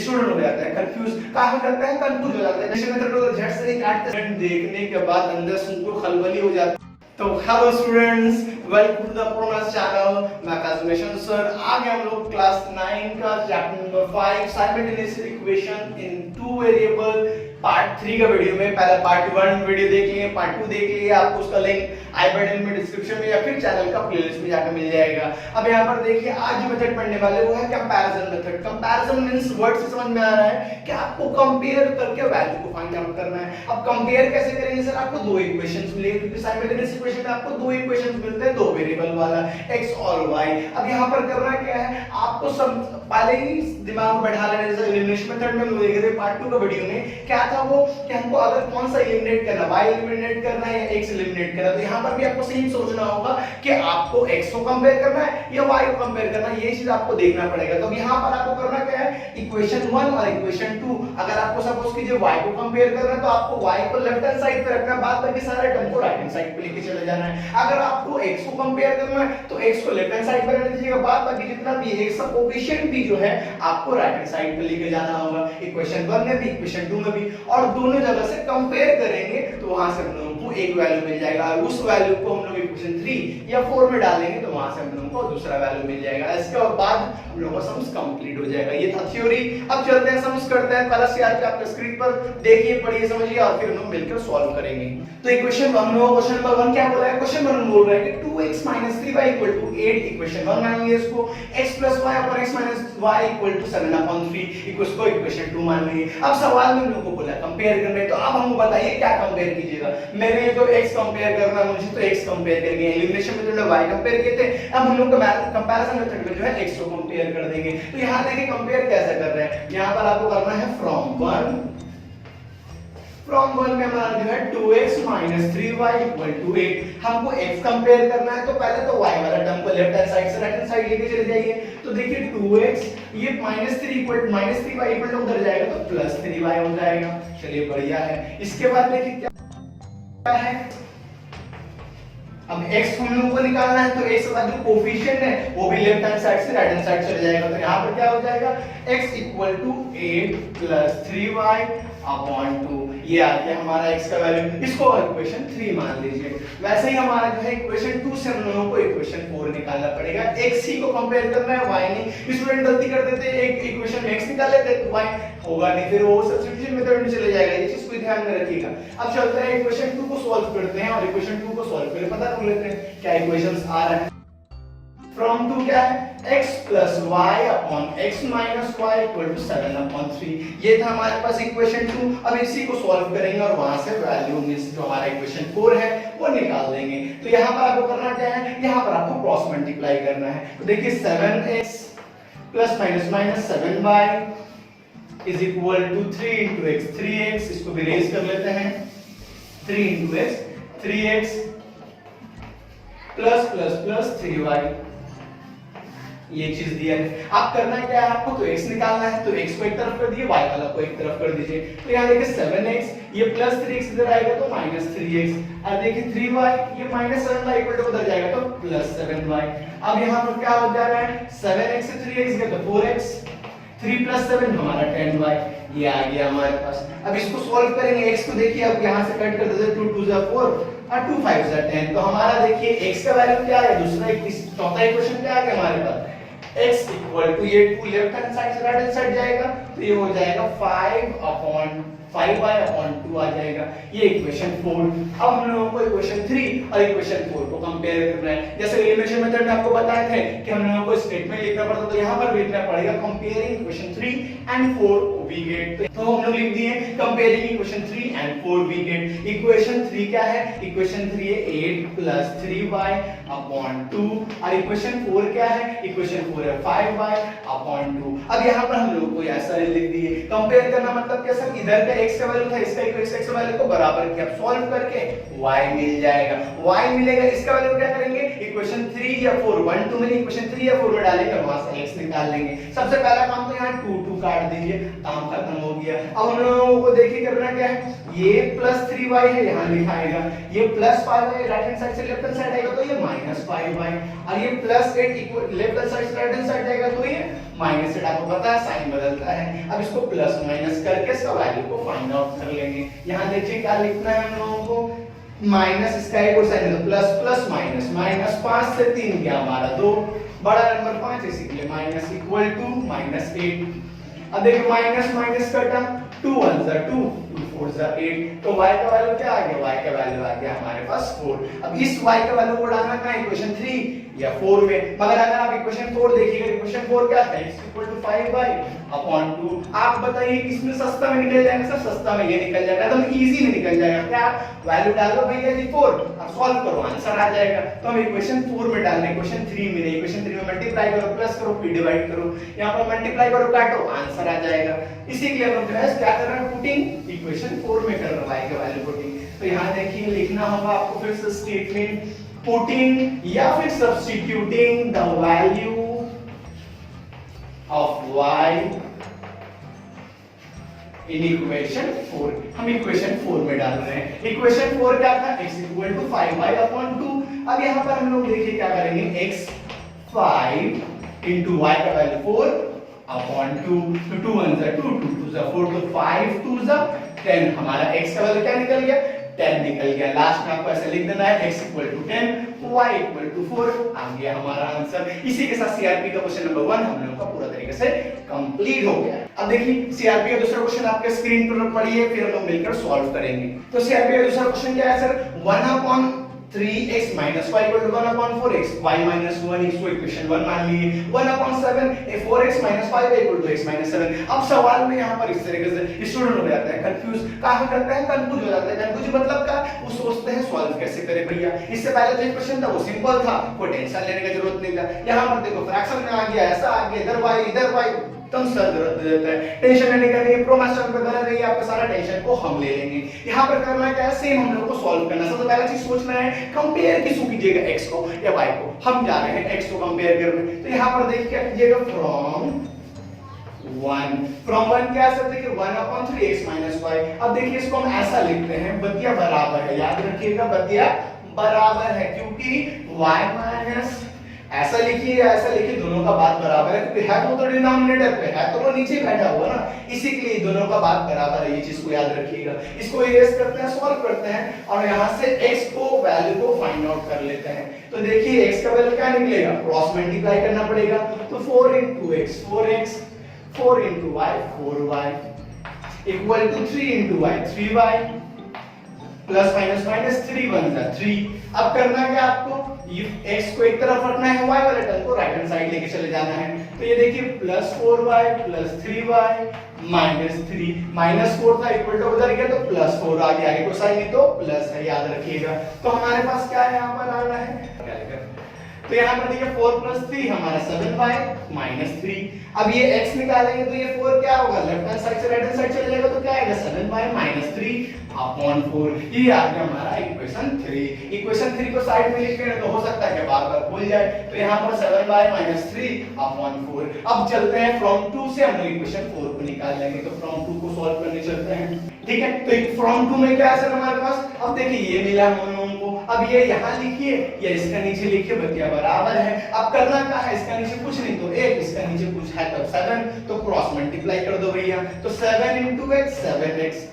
Student हो जाता है कंफ्यूज, क्या हो जाता है, कंफ्यूज हो जाता है। जैसे मेथड को झट से नहीं काटते, देखने के बाद अंदर से उनको खलबली हो जाती है। तो hello students, welcome to the प्रोनास चैनल। मैं काजमेशन सर। आगे हम लोग क्लास 9 का chapter number 5 simultaneous equation in two variable part 3 का वीडियो में पहले पार्ट 1 वीडियो देख लिए, पार्ट 2 देख लिए। आपको उसका लिंक आई बटन में डिस्क्रिप्शन में या फिर चैनल का प्लेलिस्ट में जाकर मिल जाएगा। अब यहाँ पर देखिए, आज जो मेथड पढ़ने वाले वो है comparison method. Comparison means word से समझ में आ रहा है कि आपको कंपेयर करके वैल्यू को फाइंड आउट करना है। अब कंपेयर कैसे करेंगे सर? आपको दो इक्वेशंस मिलेंगे, क्योंकि साइमल्टेनियस इक्वेशन में आपको दो इक्वेशंस मिलते हैं, दो वेरिएबल वाला x और y। अब यहाँ पर करना क्या है, आपको सब पहले ही दिमाग में बैठा लेना। जैसे एलिमिनेशन मेथड में हम देखे थे पार्ट 2 का वीडियो में, क्या था वो कि हमको अगर कौन सा एलिमिनेट करना, y एलिमिनेट करना है या x एलिमिनेट करना। तो यहाँ पर भी आपको सही सोचना होगा कि आपको x को कंपेयर करना है या y को कंपेयर करना है, ये चीज आपको देखना पड़ेगा। तो यहाँ पर आपको करना क्या है, इक्वेशन 1 और इक्वेशन 2, अगर आपको सपोज कीजिए y को कंपेयर करना है तो आपको y को लेफ्ट हैंड साइड पे रखना है, बाद बाकी सारे टर्म को राइट हैंड साइड पे लेके चले जाना है। अगर आपको x को कंपेयर करना है तो x को लेफ्ट हैंड साइड पे रहने दीजिएगा, बाद बाकी जितना भी x का कोएफिशिएंट भी जो है आपको राइट हैंड साइड पे लेके जाना होगा, इक्वेशन 1 में भी इक्वेशन 2 में भी। और दोनों जगह से कंपेयर करेंगे तो वहां से हम लोगों को एक वैल्यू मिल जाएगा, और उस वैल्यू को हम लोग इक्वेशन 3 या 4 में डालेंगे तो वहां से हम लोगों को दूसरा वैल्यू मिल जाएगा। इसके बाद हम लोगों का सम्स कंप्लीट हो जाएगा। ये था थ्योरी। अब चलते हैं सम्स करते हैं। पहला सीआरपी आपके स्क्रीन पर देखिए, पढ़िए, समझिए और फिर हम लोग मिलकर सॉल्व करेंगे। तो इक्वेशन 1 में क्वेश्चन नंबर 1 क्या बोला है? क्वेश्चन 1 बोल रहा है कि 2x 3y 8। इक्वेशन 1 मान लीजिए इसको, x y x y 7/3 इसको इक्वेशन 2 मान लीजिए। अब सवाल में हम लोग को बोला कंपेयर करने, तो अब हमको बताइए क्या कंपेयर कीजिएगा। मेरे लिए तो x कंपेयर करना, मुझे तो x कंपेयर करेंगे। एलिमिनेशन मेथड में y कंपेयर किए थे, अब हम लोग कंपैरिजन मेथड में जो है x को कंपेयर कर देंगे। तो यहां देखिए कंपेयर कैसे कर रहे हैं। यहां पर आपको करना है फ्रॉम 1 में हमारा जो है 2x 3y 8। हमको x कंपेयर करना है तो पहले तो y वाला टर्म को लेफ्ट हैंड साइड से राइट हैंड साइड लेके चले जाइए। तो देखिए 2x ये -3y उधर जाएगा तो +3y हो जाएगा। चलिए बढ़िया है। इसके बाद देखिए क्या है, अब x हम लोगों को निकालना है तो x का जो कोएफिशिएंट है वो भी लेफ्ट हैंड साइड से राइट हैंड साइड चले जाएगा। तो यहाँ पर क्या हो जाएगा, x 8 3y 2। ये आ गया हमारा x का वैल्यू। इसको इक्वेशन 3 मान लीजिए। वैसे ही हमारा जो है इक्वेशन 2 से हम लोगों को इक्वेशन 4 निकालना पड़ेगा। x ही को कंपेयर करना है, y नहीं। स्टूडेंट गलती कर देते हैं, एक इक्वेशन में x निकाल लेते हैं तो y होगा नहीं, फिर वो सब्स्टिट्यूशन मेथड में चले जाएगा। ये चीज को ध्यान में रखिएगा। अब चलते हैं इक्वेशन 2 को सॉल्व करते हैं, और इक्वेशन 2 को सॉल्व करके पता कर लेते हैं क्या इक्वेशंस आ रहा है। फ्रॉम 2 क्या है, x plus y upon x minus y equal to 7/3। ये था हमारे पास इक्वेशन 2। अब इसी को सॉल्व करेंगे और वहां से वैल्यू में जो हमारा इक्वेशन 4 है वो निकाल देंगे। तो यहाँ पर आपको करना क्या है, यहाँ पर आपको क्रॉस मल्टीप्लाई करना है। तो देखिए 7x plus minus 7y is equal to 3 into x 3x। इसको भी रेज कर लेते हैं, 3 into x 3x plus 3y। ये चीज दिया है। आप करना क्या है, आपको तो x निकालना है तो x को एक तरफ कर दिए, y वाला को एक तरफ कर दीजिए। तो यहाँ देखिए 7x ये +3x इधर आएगा तो -3x, और देखिए 3y ये -7y इक्वल टू उधर जाएगा तो +7y। अब यहाँ पर क्या हो जा रहा है, 7x से 3x गया तो 4x, 3 + 7 हमारा 10y। ये आ गया हमारे पास। अब इसको सॉल्व करेंगे। x को देखिए अब यहाँ से कट कर देते, 2 2 = 4 और 2 5 = 10। तो हमारा देखिए x का वैल्यू क्या है, दूसरा चौथा इक्वेशन क्या आ गया हमारे पास, x इक्वल टू ये 2 लेफ्ट हैंड साइड से राइट हैंड साइड जाएगा तो ये हो जाएगा 5/2 आ जाएगा। ये इक्वेशन 4। अब हम लोगों को इक्वेशन 3 और इक्वेशन 4 को कंपेयर करना है। जैसे एलिमिनेशन मेथड में आपको बताए थे कि हम लोगों को स्टेटमेंट लिखना पड़ता, तो यहाँ पर भी लिखना पड़ेगा comparing equation 3 and 4 we get। तो हम लोग लिख दिए comparing equation 3 and 4 we get। Equation 3 क्या है, इक्वेशन 3 है 8 + 3y/2, और इक्वेशन 4 क्या है, इक्वेशन 4 है 5y/2। अब यहाँ पर हम लोग को ऐसा लिख दिए। कंपेयर करना मतलब क्या सर, इधर का x का वैल्यू था, इसका x वैल्यू को बराबर किया, सॉल्व करके y मिल जाएगा। y मिलेगा, इसका वैल्यू क्या करेंगे, इक्वेशन 3 या 4 1 2 में इक्वेशन 3 या 4 में डालेंगे और वहां से x निकाल लेंगे। सबसे पहला काम तो यहाँ 2 2 काट दीजिए, काम खत्म हो गया। अब हम लोगों को देखिए करना क्या है, ये +3y है यहाँ लिखाएगा, ये +5y राइट हैंड साइड से लेफ्ट हैंड साइड आएगा तो ये -5y, और ये +8 लेफ्ट हैंड साइड से राइट हैंड साइड जाएगा तो ये माइनस से, आपको पता है साइन बदलता है। अब इसको प्लस माइनस करके इसका वैल्यू को फाइंड आउट कर लेंगे। यहाँ देखिए क्या लिखना है हम लोगों को, माइनस इसका एक और साइन है तो प्लस प्लस माइनस, माइनस 5 से 3 गया हमारा 2, बड़ा नंबर 5 इसीलिए माइनस इक्वल टू माइनस 8। अब देखिए माइनस माइनस कटा, 2 1 जा 2, 2 4 जा 8, तो y का वैल्यू क्या आ गया, y का वैल्यू आ गया हमारे पास 4। अब इस y का वैल्यू को डालना कहां, इक्वेशन 3 या 4 में। मगर अगर आप इक्वेशन 4 देखिएगा, इक्वेशन 4 क्या है, x इक्वल टू 5y/2। आप बताइए किसमें सस्ता में निकल जाएगा, सर सस्ता में ये निकल जाएगा, एकदम इजी में निकल जाएगा। क्या वैल्यू डालो भैया जी 4 और सॉल्व करो, आंसर आ जाएगा। तो हम इक्वेशन 4 में डालना है, इक्वेशन 3 में नहीं, इक्वेशन 3 में मल्टीप्लाई करो, प्लस करो, फिर डिवाइड करो, यहां पर मल्टीप्लाई करो, काटो, आंसर आ जाएगा। इसी के लिए हम जो है क्या कर रहे हैं, पुटिंग इक्वेशन 4 में कर रहे हैं y का वैल्यू पुटिंग। तो यहां देखिए लिखना होगा आपको फिर से स्टेटमेंट, पुटिंग या फिर substituting the value of y in equation 4। हम इक्वेशन 4 में डाल रहे हैं। इक्वेशन 4 क्या था, x इक्वल टू 5y/2। अब यहां पर हम लोग देखिए क्या करेंगे, x 5 into y का वैल्यू 4/2, तो 2 1 जा 2, 2 2 जा 4, तो 5 2 जा 10, हमारा x का वैल्यू क्या निकल गया, 10 निकल गया। लास्ट में आपको ऐसे लिख देना है, x equal to 10, y equal to 4, आ गया हमारा आंसर। इसी के साथ सीआरपी का क्वेश्चन नंबर 1 हम लोगों का पूरा तरीके से कंप्लीट हो गया। अब देखिए सीआरपी का दूसरा क्वेश्चन आपके स्क्रीन पर पढ़िए, फिर हम लोग मिलकर सॉल्व करेंगे। तो सीआरपी का दूसरा क्वेश्चन क्या है sir, 1/3x minus y equal to 1/4x, y minus 1 इसको इक्वेशन 1 मान लिए, 1/7 4x minus 5 equal to x minus 7। अब सवाल में यहाँ पर इस तरीके से स्टूडेंट हो जाता है कंफ्यूज, कहाँ करता है, कंफ्यूज हो जाता है। कंफ्यूज मतलब क्या, वो सोचते हैं सॉल्व कैसे करें भैया। इससे पहले जो इक्वेशन था वो सिंपल था, कोई टेंशन लेने की जरूरत नहीं था। यहाँ पर देखो फ्रैक्शन में आ गया, ऐसा आ गया, इधर y एकदम सर दर्द दे देता है। टेंशन लेने का नहीं, प्रोमास्टर पे बना रहिए, आपका सारा टेंशन को हम ले लेंगे। यहाँ पर करना क्या है, सेम हम लोग को सॉल्व करना है। सबसे पहला चीज सोचना है, कंपेयर किसको कीजिएगा, x को या y को। हम जा रहे हैं x को कंपेयर करने, तो यहाँ पर देखिए क्या कीजिएगा, फ्रॉम 1 क्या है, देखिए 1/3x minus y। अब देखिए इसको हम ऐसा लिखते हैं, बतिया बराबर है, याद रखिएगा बतिया बराबर है, क्योंकि y माइनस ऐसा लिखिए या ऐसा लिखिए, दोनों का बात बराबर है, क्योंकि है तो डिनोमिनेटर पे है, तो वो नीचे बैठा हुआ ना, इसी के लिए दोनों का बात बराबर है। ये चीज को याद रखिएगा। इसको इरेज करते हैं, सॉल्व करते हैं और यहां से x को वैल्यू को फाइंड आउट कर लेते हैं। तो देखिए x का वैल्यू क्या निकलेगा, क्रॉस मल्टीप्लाई करना पड़ेगा, तो 4 into x 4x, 4 into y 4y equal to 3 into y 3y, plus minus minus 3 1 जा 3। अब करना क्या आपको, x को एक तरफ रखना है, y वाले टर्म को राइट हैंड साइड लेके चले जाना है। तो ये देखिए plus 4y plus 3y minus 3, minus 4 था इक्वल टू उधर गया तो प्लस 4 आ गया, आगे को साइन नहीं तो प्लस है, याद रखिएगा। तो हमारे पास क्या है, यहाँ पर आना है, तो यहाँ पर देखिए 4 प्लस 3 हमारा 7y माइनस 3। अब ये x निकालेंगे तो ये 4 क्या होगा, लेफ्ट हैंड साइड से राइट हैंड साइड चले जाएगा, तो क्या आएगा 7y माइनस 3/4। ये आ गया हमारा इक्वेशन 3। इक्वेशन 3 को साइड में लिख लें तो हो सकता है कि बार-बार भूल जाए, तो यहाँ पर 7y माइनस 3/4। अब चलते हैं फ्रॉम 2 से हम लोग इक्वेशन 4 को निकाल लेंगे, तो फ्रॉम 2 को सॉल्व करने चलते हैं, ठीक है। तो फ्रॉम 2 में क्या है सर हमारे पास, अब देखिए ये मिला हम लोगों को, अब ये यहाँ लिखिए या इसका नीचे लिखिए, बतिया बराबर है। अब करना क्या है, इसका नीचे कुछ नहीं तो 1, इसका नीचे कुछ है तब 7, तो क्रॉस मल्टीप्लाई कर दो भैया, तो 7 into x 7x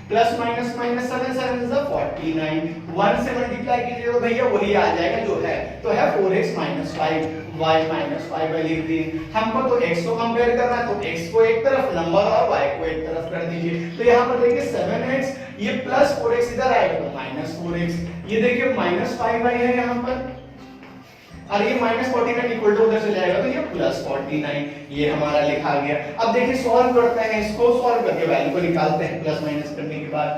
plus minus minus 7 7 is 49, 1 से मल्टीप्लाई कीजिए तो भैया वही आ जाएगा जो है, तो है 4x minus 5 y minus 5 लिख दिए। हमको तो x को कंपेयर करना है, तो x को एक तरफ नंबर और y को एक तरफ कर दीजिए। तो यहाँ पर देखिए 7x, ये प्लस 4x इधर आएगा तो माइनस 4x, ये देखिए माइनस 5y है यहाँ पर, और ये माइनस 49 इक्वल टू उधर से जाएगा तो ये प्लस 49, ये हमारा लिखा गया। अब देखिए सॉल्व करते हैं, इसको सॉल्व करके वैल्यू को निकालते हैं प्लस माइनस करने के बाद।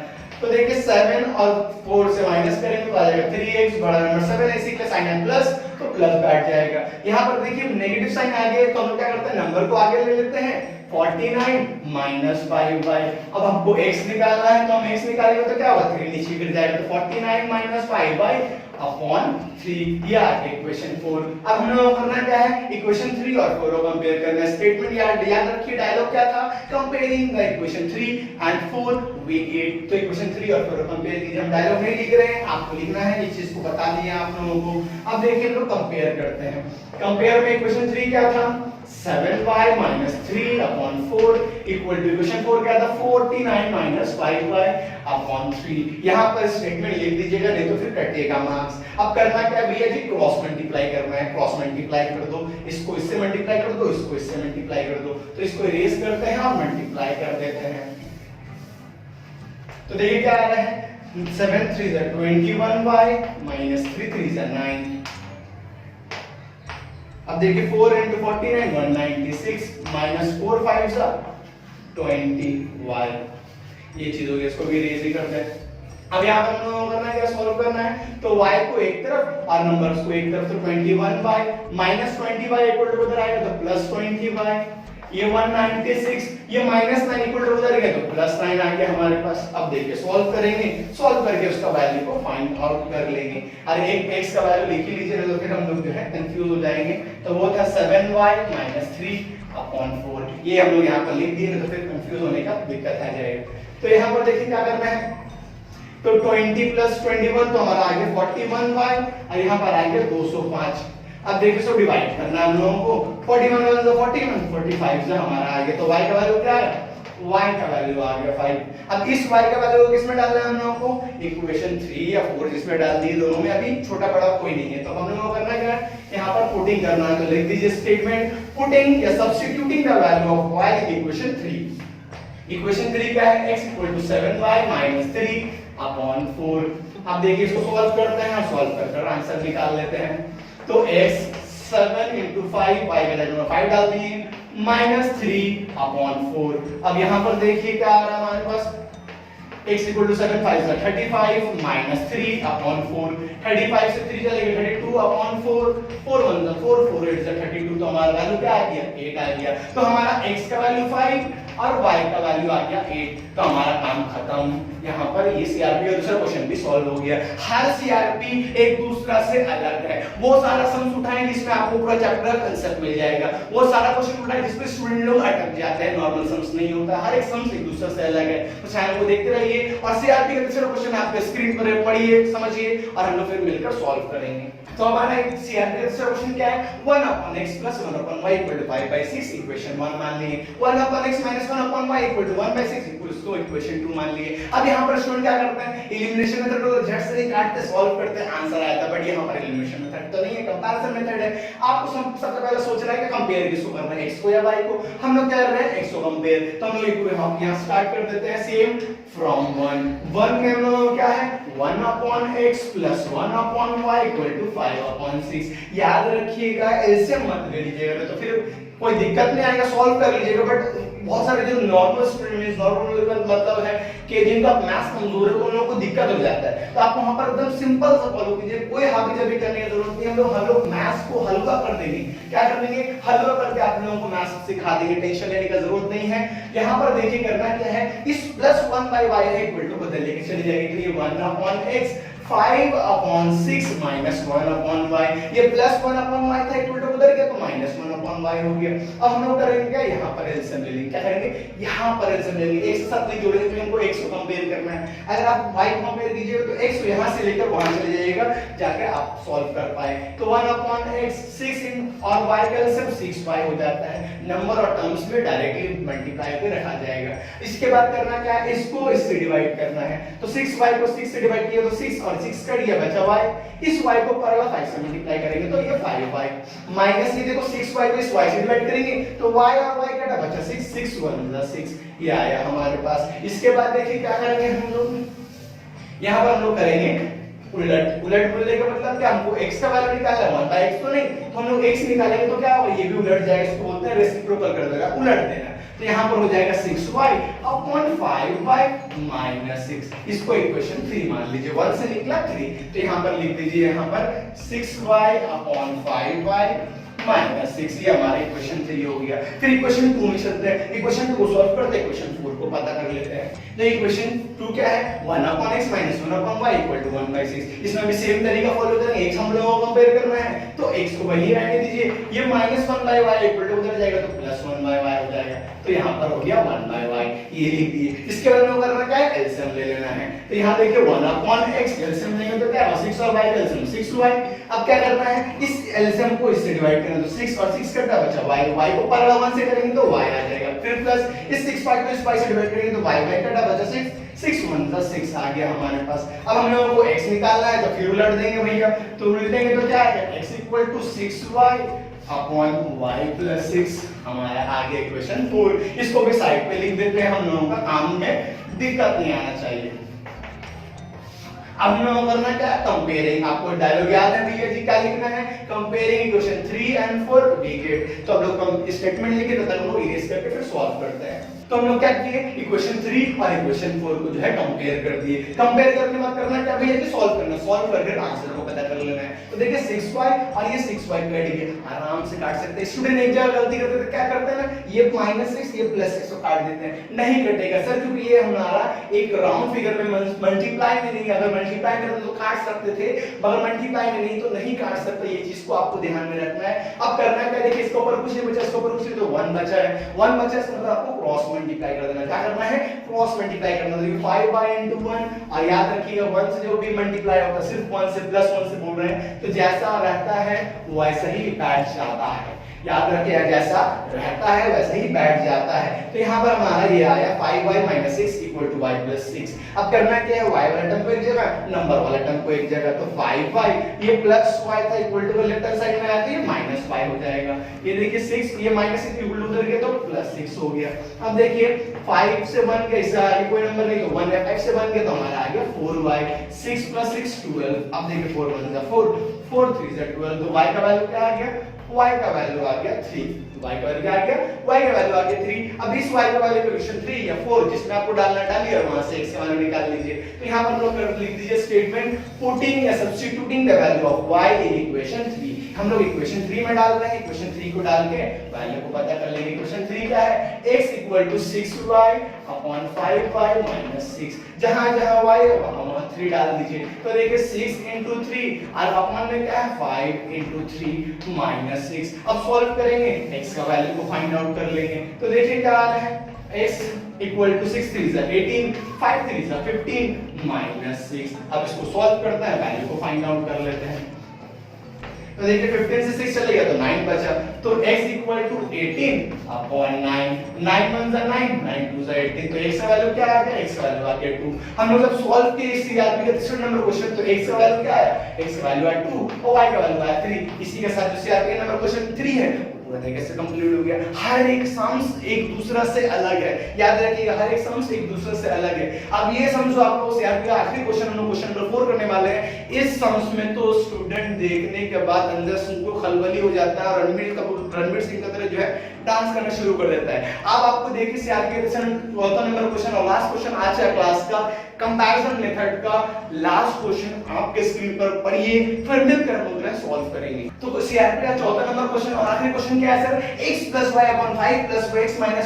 तो देखिए 7 और 4 से माइनस करेंगे तो आ जाएगा 3x, बड़ा नंबर 7 है, इसी का साइन है प्लस, तो प्लस बैठ जाएगा। यहाँ पर देखिए नेगेटिव साइन आ गया, तो हम लोग क्या करते हैं, नंबर को आगे ले लेते हैं, 49 माइनस 5y। अब हमको x निकालना है, तो हम x निकालेंगे तो क्या होगा, 3 नीचे गिर जाएगा, तो 49 माइनस 5y अपॉन 3, ये आ गया इक्वेशन 4। अब हम लोगों को करना क्या है, इक्वेशन 3 और 4 को कंपेयर करना है। स्टेटमेंट याद रखिए, डायलॉग क्या था, comparing the equation 3 and 4 we get. तो इक्वेशन 3 और 4 को कंपेयर कीजिए। हम डायलॉग नहीं लिख रहे हैं, आपको लिखना है, इस चीज को बता दिया आप लोगों को। अब देखिए हम लोग कंपेयर करते हैं। कंपेयर में इक्वेशन 3 क्या था, 7y - 3 upon 4 equal two equation 4 क्या था, 49 - 5y अपॉन 3। यहां पर स्टेटमेंट लिख दीजिएगा, नहीं तो फिर कटिएगा मार्क्स। अब करना क्या है भैया जी, क्रॉस मल्टीप्लाई करना है। क्रॉस मल्टीप्लाई कर दो, इसको इससे मल्टीप्लाई कर दो, इसको इससे मल्टीप्लाई कर दो। तो इसको इरेज करते हैं और मल्टीप्लाई कर देते हैं। तो देखिए क्या आ रहा है, 7 3 is 21y - 3 3 is 9। अब देखिए 4 into 49 196 minus 4 5 is 20y। ये चीज हो गई, इसको भी इरेज ही करते हैं। अब यहाँ पर हम लोगों को करना है क्या, सॉल्व करना है। तो y को एक तरफ और नंबर्स को एक तरफ, तो 21y - 20y इक्वल टू उधर आएगा तो प्लस 20y। ये 196, ये -9 इक्वल टू उधर गया तो +9 आ गया हमारे पास। अब देखिए सॉल्व करेंगे, सॉल्व करके उसका वैल्यू को फाइंड आउट कर लेंगे। अरे एक x का वैल्यू लिख ही लीजिए, तो फिर हम लोग जो है कंफ्यूज हो जाएंगे। तो वो था 7y - 3 अपॉन 4। ये हम लोग यहाँ पर लिख दिए, तो फिर कंफ्यूज होने का दिक्कत आ जाएगा। तो यहाँ पर देखिए क्या करना है, तो 20 + 21 तो हमारा आ गया 41y और यहाँ पर आ गया 205। अब देखिए इसको डिवाइड करना है हम लोगों को। 41 1 41 45 से हमारा आ गया। तो y का वैल्यू क्या है, y का वैल्यू आ गया 5। अब इस y का वैल्यू किसमें डालना है हम लोगों को, इक्वेशन 3 या 4 जिसमें डाल दिए, दोनों में अभी छोटा बड़ा कोई नहीं है। तो हम लोगों को करना क्या है, यहाँ पर पुटिंग करना है। तो लिख दीजिए स्टेटमेंट पुटिंग या substituting the value of y in equation 3। Equation 3 क्या है, x = 7y - 3 अपॉन 4। अब देखिए इसको सॉल्व करते हैं और सॉल्व कर आंसर निकाल लेते हैं। तो x 7 × 5 y का वैल्यू 5 डाल दिए -3 अपॉन 4। अब यहाँ पर देखिए क्या आ रहा है हमारे पास, x = 7 5 is 35 - 3 अपॉन 4। 35 से 3 चलेगा 32 अपॉन 4। 4 1 4 4 8 is 32। तो हमारा वैल्यू क्या आ गया, 8 आ गया। तो हमारा x का वैल्यू 5 और y का वैल्यू आ गया 8। तो हमारा काम खत्म। यहाँ पर ये सीआरपी का दूसरा क्वेश्चन भी सॉल्व हो गया। हर सीआरपी एक दूसरा से अलग है। वो सारा सम्स उठाएं जिसमें आपको पूरा चैप्टर का कांसेप्ट मिल जाएगा। वो सारा क्वेश्चन उठाएं जिसमें स्टूडेंट लोग अटक जाते हैं, नॉर्मल सम्स नहीं होता। हर एक सम्स एक दूसरे से अलग है। तो चैनल को देखते रहिए और सीआरपी का दूसरा क्वेश्चन आपके स्क्रीन पर पढ़िए, समझिए और हम लोग फिर मिलकर सॉल्व करेंगे। तो हमारा सीआरपी का दूसरा क्वेश्चन क्या है, 1/x + 1/y = 5/6 इक्वेशन 1 मान लिए। 1/x - 1/y = 1/6 इसको इक्वेशन 2 मान लिए। अब यहाँ पर स्टूडेंट क्या करते हैं, एलिमिनेशन मेथड को झट से ही काटते सॉल्व करते हैं, आंसर आया था। बट यहाँ पर एलिमिनेशन मेथड तो नहीं है, कंपैरिजन मेथड है। आपको सबसे पहले सोचना है कि कंपेयर किसको करना है, x को या y को। हम लोग क्या कर रहे हैं, x को कंपेयर। तो हम लोग यहाँ स्टार्ट कर देते हैं सेम फ्रॉम 1 में हम लोग क्या है, 1/x + 1/y = 5/6। याद रखिएगा, एलसीएम मत ले लीजिएगा, तो फिर कोई दिक्कत नहीं आएगा, सॉल्व कर लीजिएगा। बट बहुत सारे जो नॉर्मल स्टूडेंट, नॉर्मल मतलब है कि जिनका मैथ्स कमजोर है, उन लोगों को दिक्कत हो जाता है। तो आप वहां पर एकदम सिंपल सा फॉलो कीजिए, कोई हावी जावी करने की जरूरत नहीं। हम लोग मैथ्स को हल्का कर देंगे। क्या कर देंगे, हल्का करके आप लोगों को मैथ्स सिखा देंगे, टेंशन लेने की जरूरत नहीं है। यहाँ पर देखिए करना क्या है, इस +1/y इक्वल टू बदल लेके चले जाएंगे कि 1/x 5/6 - 1/y। ये +1/y था इक्वल टू उधर गया तो -1/y हो गया। अब हम लोग करेंगे क्या, यहाँ पर एलसीएम ले लेंगे। क्या करेंगे, यहाँ पर एलसीएम ले लेंगे। x के साथ नहीं जोड़ेंगे तो हमको x को कंपेयर करना है। अगर आप y को कंपेयर कीजिएगा तो x को यहाँ से लेकर वहां चले जाइएगा, जाके आप सॉल्व कर पाए। तो 1/x 6 और y का एलसीएम 6y हो जाता है। नंबर और टर्म्स में डायरेक्टली मल्टीप्लाई पे रखा जाएगा। इसके बाद करना क्या है, इसको इससे डिवाइड करना है। तो 6y को 6 से डिवाइड किया तो 6 और 6 कट गया, बचा y। इस y को पर 5 से मल्टीप्लाई करेंगे तो ये 5y माइनस ये देखो 6y को इस y से डिवाइड करेंगे तो y और y कटा, बचा 6 6 1 6। ये आया हमारे पास। इसके बाद देखिए क्या करेंगे हम लोग, यहाँ पर हम लोग करेंगे उलट। उलट बोलने का मतलब क्या, हमको x का वैल्यू निकालना है, 1/x तो नहीं, तो हम लोग x निकालेंगे तो क्या होगा, ये भी उलट जाएगा। इसको बोलते हैं रेसिप्रोकल कर देगा, उलट देना। तो यहाँ पर हो जाएगा 6y अपॉन 5y - 6। इसको इक्वेशन 3 मान लीजिए, 1 से निकला 3। तो यहाँ पर लिख दीजिए, यहाँ पर 6y अपॉन 5y -6, ये हमारा इक्वेशन 3 हो गया। फिर इक्वेशन 2 में चलते हैं, इक्वेशन 2 को सॉल्व करते हैं, इक्वेशन 4 को पता कर लेते हैं। तो इक्वेशन 2 क्या है, 1/x - 1/y = 1/6। इसमें भी सेम तरीका फॉलो करेंगे, x हम लोगों को कंपेयर करना है तो x को वही रहने दीजिए, ये -1/y = उधर जाएगा तो +1/y हो जाएगा, तो यहाँ पर हो गया 1/y, ये लिख दिए। इसके बाद में करना क्या है, एलसीएम ले लेना है। तो यहाँ देखिए 1/x एलसीएम लेंगे तो क्या होगा, 6 और y का एलसीएम 6y। अब क्या करना है, इस एलसीएम को इससे डिवाइड करना, तो 6 और 6 कटा बचा y को पर 1 से करेंगे तो y आ जाएगा, फिर प्लस इस 6y को इस y से डिवाइड करेंगे तो y कटा बचा 6, 6 1 6 आ गया हमारे पास। अब हम लोगों को x निकालना है तो फिर उलट देंगे भैया, तो उलट देंगे तो क्या आएगा, x = 6y अपॉन y + 6 हमारा आ गया इक्वेशन 4। इसको भी साइड पे लिख देते हैं, हम लोगों का काम में दिक्कत नहीं आना चाहिए। अब हम लोगों को करना क्या है, कंपेयरिंग। आपको डायलॉग याद है भैया जी, क्या लिखना है, कंपेयरिंग इक्वेशन 3 and 4 तो अब लोग स्टेटमेंट लिखे तो हम लोग इरेज करके फिर सॉल्व करते हैं। तो हम लोग क्या किए, इक्वेशन 3 और इक्वेशन 4 को जो है कंपेयर कर दिए। कंपेयर करने के बाद करना क्या भैया जी, सॉल्व करना, सॉल्व करके आंसर को पता कर लेना है। तो देखिए 6y और ये 6y कट गए, आराम से काट सकते हैं। स्टूडेंट एक जगह गलती करते हैं, क्या करते हैं ना, ये -6 ये +6 को काट देते हैं, नहीं कटेगा सर क्योंकि ये हमारा एक राउंड फिगर में मल्टीप्लाई में नहीं, अगर मल्टीप्लाई करते तो काट सकते थे, मगर मल्टीप्लाई में नहीं तो नहीं काट सकते, ये चीज को आपको ध्यान में रखना है। अब करना क्या, देखिए इसके ऊपर कुछ नहीं बचा, इसके ऊपर कुछ नहीं, तो 1 बचा है, 1 बचा इसका मतलब आपको क्रॉस मल्टीप्लाई कर देना। क्या करना है, क्रॉस मल्टीप्लाई करना। देखिए 5y * 1 और याद रखिएगा 1 से जो भी मल्टीप्लाई होता है सिर्फ 1 से +1 से बोल रहे हैं, तो जैसा रहता है वैसा ही बैठ जाता है। याद रखिए जैसा रहता है वैसा ही बैठ जाता है। तो यहाँ पर हमारा ये आया 5y - 6 = y + 6। अब करना क्या है, y वाला टर्म को एक जगह, नंबर वाला टर्म को एक जगह, तो 5y ये +y था equal to left hand side में आया तो ये -5 हो जाएगा। ये देखिए 6 ये -6 इक्वल टू उधर गया तो +6 हो गया। अब देखिए 5 से 1 गया, इसका आगे कोई नंबर नहीं तो 1 है, 5 से 1 गया तो हमारा आ गया 4y, 6 + 6 12। अब देखिए 4 1 जा 4, 4 3 जा 12, तो y का वैल्यू क्या आ गया, y का वैल्यू आ गया 3, y का वैल्यू क्या आ गया, y का वैल्यू आ गया 3। अब इस y का वैल्यू इक्वेशन 3 या 4 जिसमें आपको डालना डालिए और वहां से x का वैल्यू निकाल लीजिए। तो यहां पर हम लोग लिख दीजिए स्टेटमेंट पुटिंग या substituting the value of y in equation 3। हम लोग इक्वेशन 3 में डाल रहे हैं, इक्वेशन 3 को डाल के वैल्यू को पता कर लेंगे। इक्वेशन 3 क्या है, x = 6y अपॉन 5y - 6, जहां जहां y है वहां 3 डाल दीजिए। तो देखिए 6 * 3 और अपॉन में क्या है 5 * 3 - 6। अब सॉल्व करेंगे, x का वैल्यू को फाइंड आउट कर लेंगे। तो देखिए क्या आ रहा है, x = 6 3 18, 5 3 15 - 6। अब इसको सॉल्व करते हैं, वैल्यू को फाइंड आउट कर लेते हैं। तो देखिए 15 से 6 चले गया तो 9 बचा, तो x = 18 अपॉन 9, 9 1 जा 9, 9 2 जा 18, तो x का वैल्यू क्या आ गया, x का वैल्यू आ गया 2। हम लोग जब सॉल्व किए सीआरपी का तीसरा नंबर क्वेश्चन, तो x का वैल्यू क्या आया, x का वैल्यू आया 2 और y का वैल्यू आया 3। इसी के साथ जो सीआरपी का नंबर क्वेश्चन 3 है पूरा तरीके से कंप्लीट हो गया। हर एक सम्स एक दूसरा से अलग है, याद रखिएगा हर एक सम्स एक दूसरे से अलग है। अब ये सम्स जो आपको सीआरपी का आखिरी क्वेश्चन हम लोग क्वेश्चन नंबर 4 करने वाले हैं, इस सम्स में तो स्टूडेंट देखने के बाद अंदर से उनको खलबली हो जाता है और रणवीर सिंह की तरह जो है डांस करना शुरू कर देता है। अब आपको देखिए सीआरपी का चौथा नंबर क्वेश्चन और लास्ट क्वेश्चन आज का क्लास का कंपैरिजन मेथड का लास्ट क्वेश्चन आपके स्क्रीन पर पढ़िए, फिर मिलकर हम लोग सॉल्व करेंगे। तो सीआरपी का चौथा नंबर क्वेश्चन और आखिरी क्वेश्चन क्या है sir, x + y / 5 + x - y /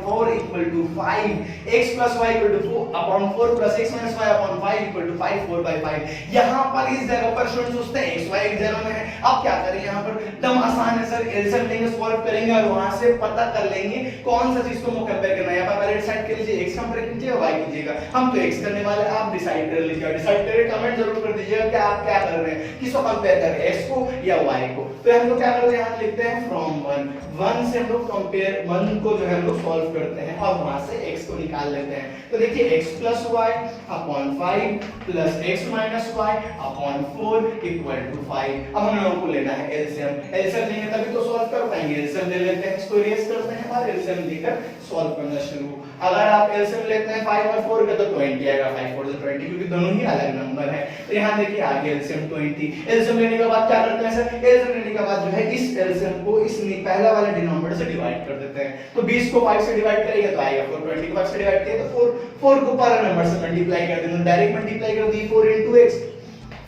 4 = 5, x + y = 4 / 4 + x - y / 5 = 5 4/5। यहां पर इस जगह पर स्टूडेंट सोचते हैं x y एक जगह में है, अब क्या करें, यहां पर एकदम आसान है सर, एलसीएम लेंगे सॉल्व करेंगे और वहां से पता कर लेंगे कौन सा चीज को कंपेयर करना है। यहां पर पहले डिसाइड कर लीजिए, x कंपेयर कीजिए y कीजिएगा। हम तो x करने वाले, आप डिसाइड कर लीजिए, डिसाइड करके कमेंट जरूर कर दीजिएगा कि आप क्या कर रहे हैं, किसको कंपेयर कर रहे हैं, x को या y को। तो हम लोग क्या करते हैं, यहां लिखते हैं फ्रॉम 1 से हम लोग कंपेयर 1 को जो है हम लोग सॉल्व करते हैं और वहां से x को निकाल लेते हैं। तो देखिए x + y upon 5 + x - y upon 4 = 5। अब हम लोगों को लेना है एलसीएम, एलसीएम लेंगे तभी तो सॉल्व कर पाएंगे। एलसीएम ले लेते हैं, इसको इरेज करते हैं और एलसीएम लेकर सॉल्व करना शुरू। अगर आप एलसीएम लेते हैं 5 और 4 का तो 20 आएगा, 5 4 से 20 क्योंकि दोनों ही अलग नंबर है। तो यहां देखिए आ गया एलसीएम 20। एलसीएम लेने के बाद क्या करते हैं सर, एलसीएम लेने के बाद जो है इस एलसीएम को इस पहला वाला डिनोमिनेटर से डिवाइड कर देते हैं। तो 20 को 5 से डिवाइड करेंगे तो आएगा 4, 20 को 5 से डिवाइड किया तो 4 को पर नंबर से मल्टीप्लाई कर देंगे, डायरेक्ट मल्टीप्लाई कर दी 4 * x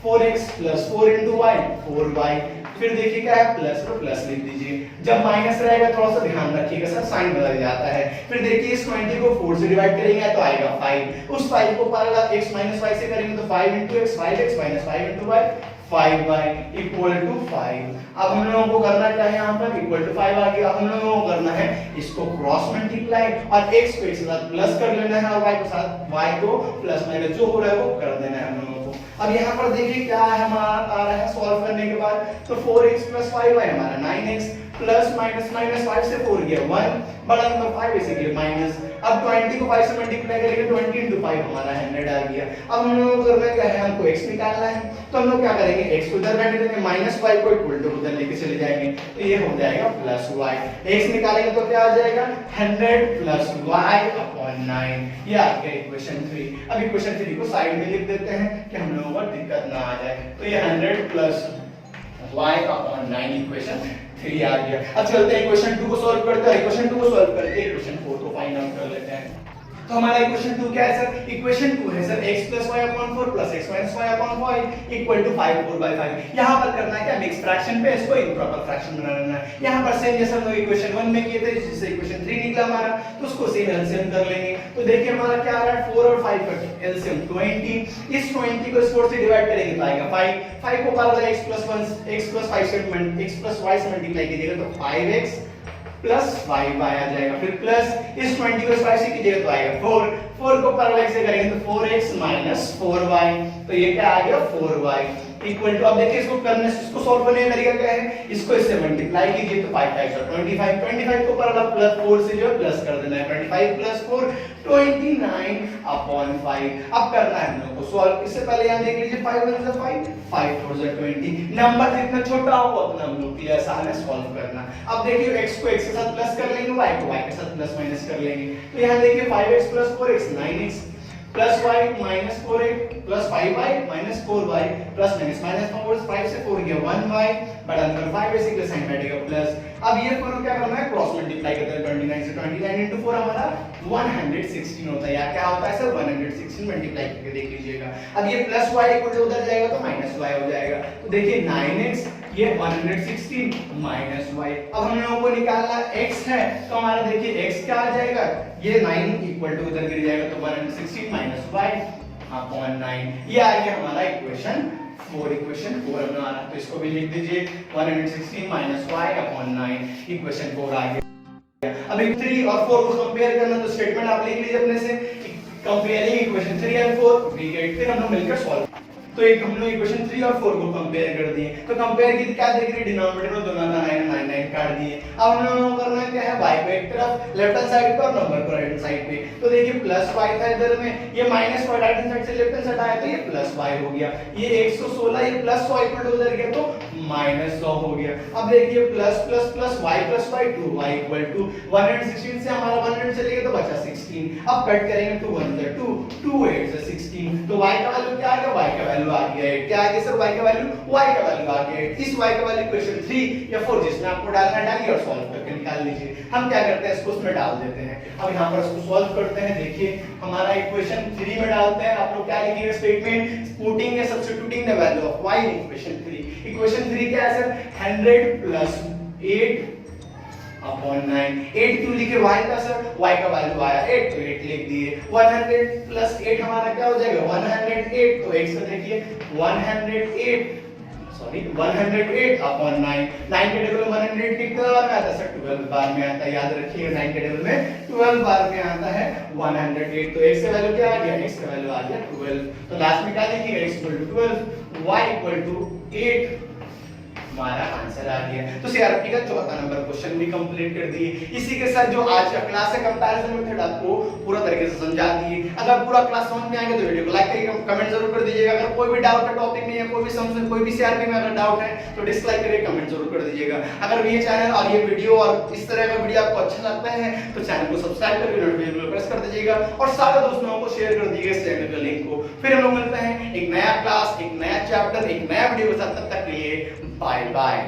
4x + 4 * y 4y फिर देखिए क्या है, प्लस पर प्लस लिख दीजिए। जब माइनस रहेगा थोड़ा सा ध्यान रखिएगा सर, साइन बदल जाता है। फिर देखिए इस 20 को 4 से डिवाइड करेंगे तो आएगा 5। उस 5 को पैरेलल x - y से करेंगे तो 5 * x 5x - 5 * y 5y = 5। अब हम लोगों को करना क्या है, यहाँ पर इक्वल टू 5 आ गया। अब हम लोगों को करना है इसको क्रॉस मल्टीप्लाई और x को x के साथ प्लस कर लेना है और y के साथ y को प्लस माइनस जो हो रहा है वो कर देना है हम लोगों को। अब यहाँ पर देखिए क्या है, हमारा आ रहा है सॉल्व करने के बाद तो 4x + 5y हमारा 9x प्लस माइनस माइनस 5 से 4 गया 1, बड़ा नंबर 5 बेसिकली माइनस। अब 20 को 5 से मल्टीप्लाई करेंगे 20 * 5 हमारा 100 आ गया। अब हम लोगों को करना क्या है, हमको x निकालना है तो हम लोग क्या करेंगे, x को इधर बैठ देंगे, -y को इक्वल टू उधर लेके चले जाएंगे तो ये हो जाएगा +y। x निकालेंगे तो क्या आ जाएगा 100 + y/9। ये आ गया इक्वेशन 3। अब इक्वेशन 3 को साइड में लिख देते हैं कि हम लोगों को दिक्कत ना आ जाए। तो ये 100 + y/9 इक्वेशन 3 आ गया। अब चलते हैं इक्वेशन 2 को सॉल्व करते हैं। इक्वेशन 2 को सॉल्व करके इक्वेशन 4 को फाइंड आउट कर लेते हैं। तो हमारा इक्वेशन 2 क्या है सर, इक्वेशन 2 है sir x + y/4 + x - y/5 = 5/4। यहां पर करना है क्या, मिक्स फ्रैक्शन पे इसको इम्प्रॉपर फ्रैक्शन बना लेना है। यहां पर सेम जैसा हम लोग इक्वेशन 1 में किए थे, जिससे इक्वेशन 3 निकला हमारा, तो उसको सेम एलसीएम कर लेंगे। तो देखिए हमारा क्या आ रहा है, 4 और 5 का एलसीएम 20। इस 20 को 4 से डिवाइड करेंगे तो आएगा 5। 5 को पैरेलल x + 5 से x + y से मल्टीप्लाई कीजिएगा तो 5x प्लस 5y आ जाएगा। फिर प्लस इस 20 को 5 से कीजिएगा तो आएगा 4। 4 को पैरेलल से करेंगे तो 4x - 4y, तो ये क्या आ गया 4y इक्वल टू। अब देखिए इसको करने से, इसको सॉल्व करने का तरीका क्या है, इसको इससे मल्टीप्लाई कीजिए तो 5 × 25। 25 को पैरेलल प्लस 4 से जो है प्लस कर देना है, 25 + 4 29/5। अब करना है हम लोग को सॉल्व। इससे पहले यहां देख लीजिए 5 × 5 5 × 20। नंबर जितना छोटा हो उतना हम लोग के लिए आसान है सॉल्व करना। अब देखिए x को x के साथ प्लस कर लेंगे, y को y के साथ प्लस माइनस कर लेंगे। तो यहां देखिए 5x + 4x 9x plus y - 4x plus 5y - 4y plus minus 5 से 4 गया 1y, बड़ा नंबर 5 बेसिकली साइन बैठेगा प्लस। अब ये 4 क्या करना है, क्रॉस मल्टीप्लाई करते हैं 29 से। 29 * 4 हमारा 116 होता है, या क्या होता है सर 116 मल्टीप्लाई करके देख लीजिएगा। अब ये प्लस y इक्वल उधर जाएगा तो माइनस y हो जाएगा। तो देखिए 9x ये 116 माइनस y। अब हम लोगों को निकालना x है तो हमारा देखिए x क्या आ जाएगा, ये 9 इक्वल टू उधर गिर जाएगा तो 116 माइनस y/9। ये आ गया हमारा इक्वेशन 4। इक्वेशन 4 हमने आ रहा तो इसको भी लिख दीजिए 116 माइनस y/9 इक्वेशन 4 आ गया। अब 3 और 4 को कंपेयर करना तो स्टेटमेंट आप लिख लीजिए अपने से, comparing equation 3 and 4 we get. फिर हम लोग मिलकर सॉल्व। तो एक हम लोग इक्वेशन 3 और 4 को कंपेयर कर दिए। तो कंपेयर की क्या देख रहे हैं, डिनोमिनेटर में दोनों का 9 9 काट दिए। अब हम लोगों को करना क्या है, y को एक तरफ लेफ्ट हैंड साइड पे और नंबर को राइट हैंड साइड पे। तो देखिए प्लस y था इधर में, ये minus y right hand side से लेफ्ट हैंड साइड आया तो ये प्लस y हो गया। ये 116 ये प्लस 100 इक्वल टू उधर गया तो माइनस 100 हो गया। अब देखिए plus plus plus y plus y 2y equal to 116 से हमारा 100 चलेगा तो बचा 16। अब कट करेंगे 2 1 से 2 2 8 से 16। तो y का वैल्यू क्या आ गया, y का वैल्यू आ गया 8। क्या आ गया सर, y का वैल्यू आ गया 8। इस y का वैल्यू इक्वेशन 3 या 4 जिसमें आपको डालना है डालिए और सॉल्व करके निकाल लीजिए। हम क्या करते हैं, इसको उसमें डाल देते हैं। अब यहाँ पर इसको सॉल्व करते हैं। देखिए हमारा इक्वेशन 3 में डालते हैं। आप लोग क्या लिखिएगा स्टेटमेंट, पुटिंग या substituting the value of y in equation 3। Equation 3 क्या है सर, 100 + 8/9। 8 क्यों लिखे, y का सर, y का वैल्यू आया 8 तो 8 लिख दिए। 100 + 8 हमारा क्या हो जाएगा 108। तो x का देखिए 108 108/9। 9 के टेबल में 108 कितने बार में आता है सर, 12 बार में आता है। याद रखिएगा 9 के टेबल में 12 बार में आता है 108। तो x का वैल्यू क्या आ गया, x का वैल्यू आ गया 12। तो लास्ट में क्या लिखिएगा, x = 12 y = 8 हमारा आंसर आ गया। तो सीआरपी का चौथा नंबर क्वेश्चन भी कंप्लीट कर दिए। इसी के साथ जो आज का क्लास है कंपैरिजन मेथड आपको पूरा तरीके से समझा दिए। अगर पूरा क्लास समझ में आ गया तो वीडियो को लाइक करिएगा, कमेंट जरूर कर दीजिएगा। अगर कोई भी डाउट है टॉपिक में या कोई भी समझ कोई भी सीआरपी में अगर डाउट है तो डिसलाइक करिए, कमेंट जरूर कर दीजिएगा। अगर ये चैनल और ये वीडियो और इस तरह का वीडियो आपको अच्छा लगता है तो चैनल को सब्सक्राइब करके नोटिफिकेशन बेल प्रेस कर दीजिएगा और सारे दोस्तों को शेयर कर दीजिएगा इस चैनल का लिंक को। फिर हम लोग मिलते हैं एक नया क्लास, एक नया चैप्टर, एक नया वीडियो के साथ। तब तक के लिए बाय बाय।